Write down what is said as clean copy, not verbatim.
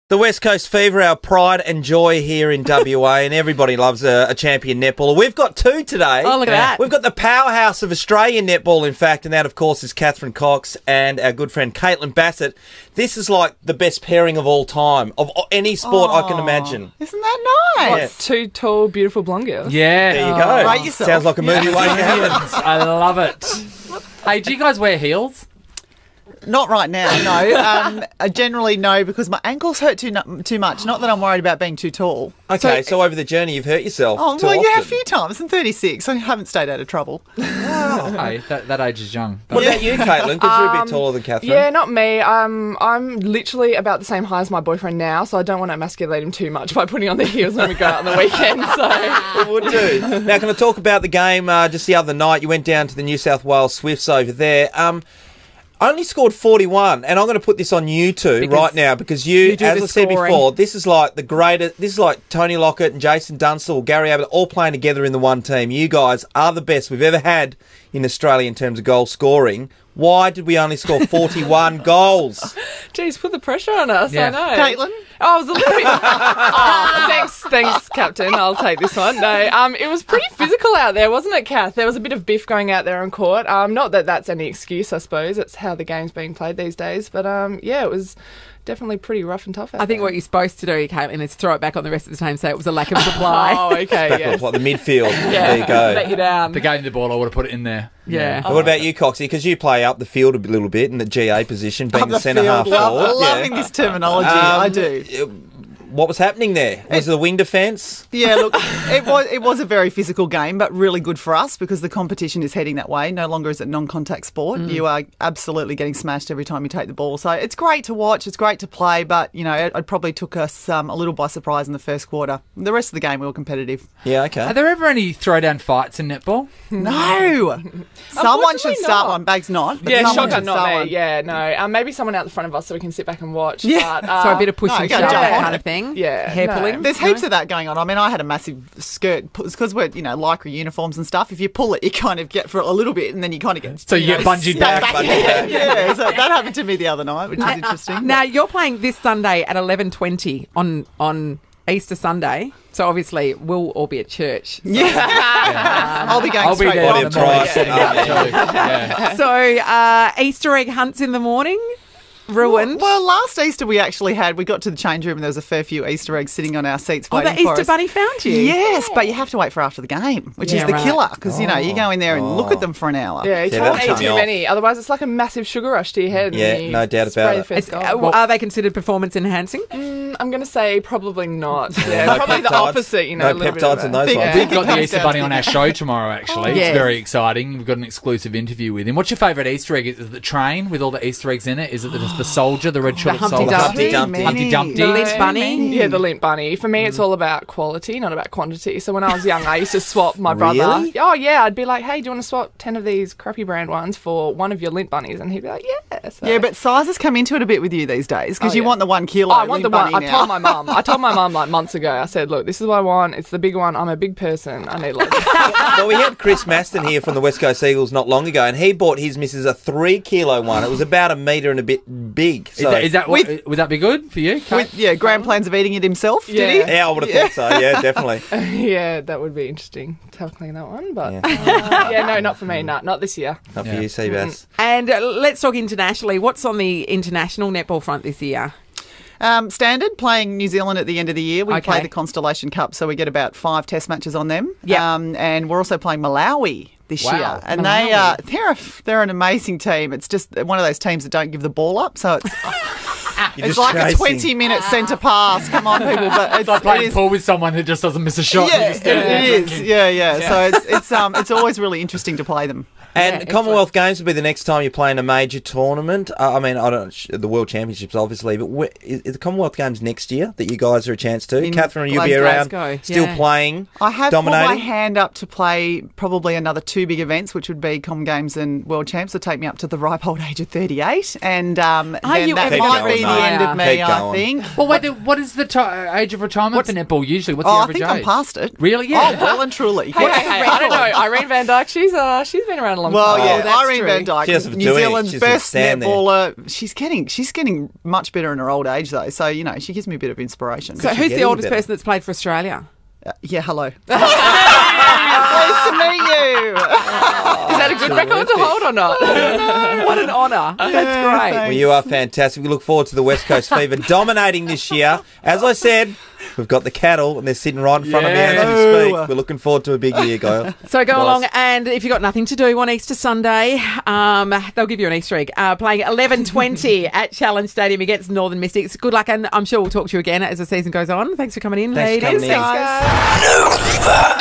The West Coast Fever, our pride and joy here in WA, and everybody loves a champion netballer. We've got two today. Oh, look at that. We've got the powerhouse of Australian netball, in fact, and that, of course, is Catherine Cox and our good friend Caitlin Bassett. This is like the best pairing of all time, of any sport I can imagine. Isn't that nice? Yeah. Two tall, beautiful blonde girls. Yeah. There you go. Rate yourself. Sounds like a movie waiting to happen. I love it. Hey, do you guys wear heels? Not right now, no. I generally no, because my ankles hurt too much. Not that I'm worried about being too tall. Okay, so over the journey you've hurt yourself Oh, too well, often. yeah, a few times. I'm 36. I haven't stayed out of trouble. Hey, that age is young. What about you, Caitlin? Because you're a bit taller than Catherine. Yeah, not me. I'm literally about the same height as my boyfriend now, so I don't want to emasculate him too much by putting on the heels when we go out on the weekend. So It would do. Now, can I talk about the game just the other night? You went down to the New South Wales Swifts over there. Only scored 41, and I'm going to put this on you two right now because you do as the I said scoring. before, this is like the greatest. This is like Tony Lockett and Jason Dunstall, Gary Ablett, all playing together in the one team. You guys are the best we've ever had in Australia in terms of goal scoring. Why did we only score 41 goals? geez, put the pressure on us. Yeah. I know. Caitlin? Oh, I was a little bit. Thanks, Captain. I'll take this one. No, it was pretty physical out there, wasn't it, Kath? There was a bit of biff going out there on court. Not that that's any excuse, I suppose. It's how the game's being played these days. But yeah, it was definitely pretty rough and tough out I think there. what you're supposed to do, Caitlin, is throw it back on the rest of the team, say it was a lack of supply. Oh, okay. Back Yes. like the midfield. Yeah, There you go. let you down. The game, the ball, I would have put it in there. Yeah. And what about you, Coxie? Because you play up the field a little bit in the GA position, being Up the centre half field. forward. Loving this terminology. I do. What was happening there? Was it the wing defence? Yeah, look, it was a very physical game, but really good for us because the competition is heading that way. No longer is it non-contact sport. You are absolutely getting smashed every time you take the ball. So it's great to watch, it's great to play, but, you know, it probably took us a little by surprise in the first quarter. The rest of the game, we were competitive. Yeah, okay. Are there ever any throwdown fights in netball? No! Someone should start one. Bag's not. But Yeah, someone shotgun, should not start me. one. Yeah, no. Maybe someone out the front of us so we can sit back and watch. Yeah. But, So a bit of push no, and you gotta shove jump on kind it. of thing. Yeah, Hair no. pulling. There's heaps of that going on. I mean, I had a massive skirt because we're, you know, lycra uniforms and stuff. If you pull it, you kind of get for a little bit and then you kind of get... So you get bungeed back. Yeah, so that happened to me the other night, which is interesting. Now, you're playing this Sunday at 11:20 on Easter Sunday. So obviously, we'll all be at church. I'll be going I'll be straight there on. in the morning Price. setting up too. Yeah. So Easter egg hunts in the morning, ruined. Well, last Easter we got to the change room and there was a fair few Easter eggs sitting on our seats Oh, waiting the for Easter us. Bunny found you. Yes, but you have to wait for after the game, which Yeah, is the right. killer because, you know, you go in there and look at them for an hour. Yeah, you Yeah, can't that'll eat turn me too off. many. Otherwise, it's like a massive sugar rush to your head. Yeah, and you no doubt spray about the it. first It's- goal. are they considered performance enhancing? I'm going to say probably not. Yeah, No probably the peptides. opposite, you know. No a little bit peptides of in a- those Big- ones. big- We've got comes the Easter down Bunny to on our show tomorrow, actually. Yes. It's very exciting. We've got an exclusive interview with him. What's your favourite Easter egg? Is it the train with all the Easter eggs in it? Is it the soldier, the red-shirted Humpty soldier? Dumpty. Humpty Dumpty. The Lynch Bunny. Yeah, the limp bunny. For me, it's all about quality, not about quantity. So when I was young, I used to swap my brother. Really? Oh, yeah. I'd be like, hey, do you want to swap 10 of these crappy brand ones for one of your lint bunnies? And he'd be like, yeah. So, Yeah, but sizes come into it a bit with you these days because Oh, you yeah. want the 1 kilo. I want the Lint one. Bunny I now. told my mum. I told my mum like months ago. I said, look, this is what I want. It's the big one. I'm a big person. I need like. Well, we had Chris Maston here from the West Coast Eagles not long ago, and he bought his missus a 3 kilo one. It was about a metre and a bit big. So. Is that would that be good for you, Kate? With grand plans of eating it himself, did he? Yeah, I would have thought so. Yeah, definitely. Yeah, that would be interesting to have clean that one. But Yeah. yeah, no, not for me. Not this year. Not for Yeah. you, Seabass. And let's talk internationally. What's on the International Netball Front this year? Standard, playing New Zealand at the end of the year. We play Okay. the Constellation Cup, so we get about 5 test matches on them. Yeah. And we're also playing Malawi this Wow. year. And Malawi. they're an amazing team. It's just one of those teams that don't give the ball up, so it's... You're It's just like a chasing. 20-minute centre pass. Come on, people! But It's like it playing is- pool with someone who just doesn't miss a shot. Yeah, You just stand there it is. drinking. Yeah. So it's always really interesting to play them. And Yeah, Commonwealth Games will be the next time you're playing a major tournament. I mean, I don't the World Championships, obviously, but is the Commonwealth Games next year that you guys are a chance to? In Catherine, you'll be Glasgow. around, Glasgow, still yeah. playing, I have put my dominating. hand up to play probably another 2 big events, which would be Com Games and World Champs. Will take me up to the ripe old age of 38, and then you that ever might going, be the mate? end of me. Keep I going. think. Well, wait, what is the age of retirement for netball usually? What's the I average think age? I'm past it. Really? Yeah. Oh, well and truly. Hey, I don't know. Irene Van Dyke, she's been around a long Well, time. yeah, that's Irene true. Van Dyke, She doesn't New do it. Zealand's She just best stand there. netballer. She's getting much better in her old age, though. So, she gives me a bit of inspiration. So who's the getting oldest better. person that's played for Australia? Yeah, hello. Nice to meet you. Is that a good record to hold or not? What an honour. That's great. Well, you are fantastic. We look forward to the West Coast Fever dominating this year. As I said, we've got the cattle and they're sitting right in front of me as we speak. We're looking forward to a big year, Gail. So go Nice. along, and if you've got nothing to do on Easter Sunday, they'll give you an Easter egg. Playing at 11:20 at Challenge Stadium against Northern Mystics. Good luck, and I'm sure we'll talk to you again as the season goes on. Thanks for coming in, Thanks for ladies. coming in. Thanks, guys. Nova.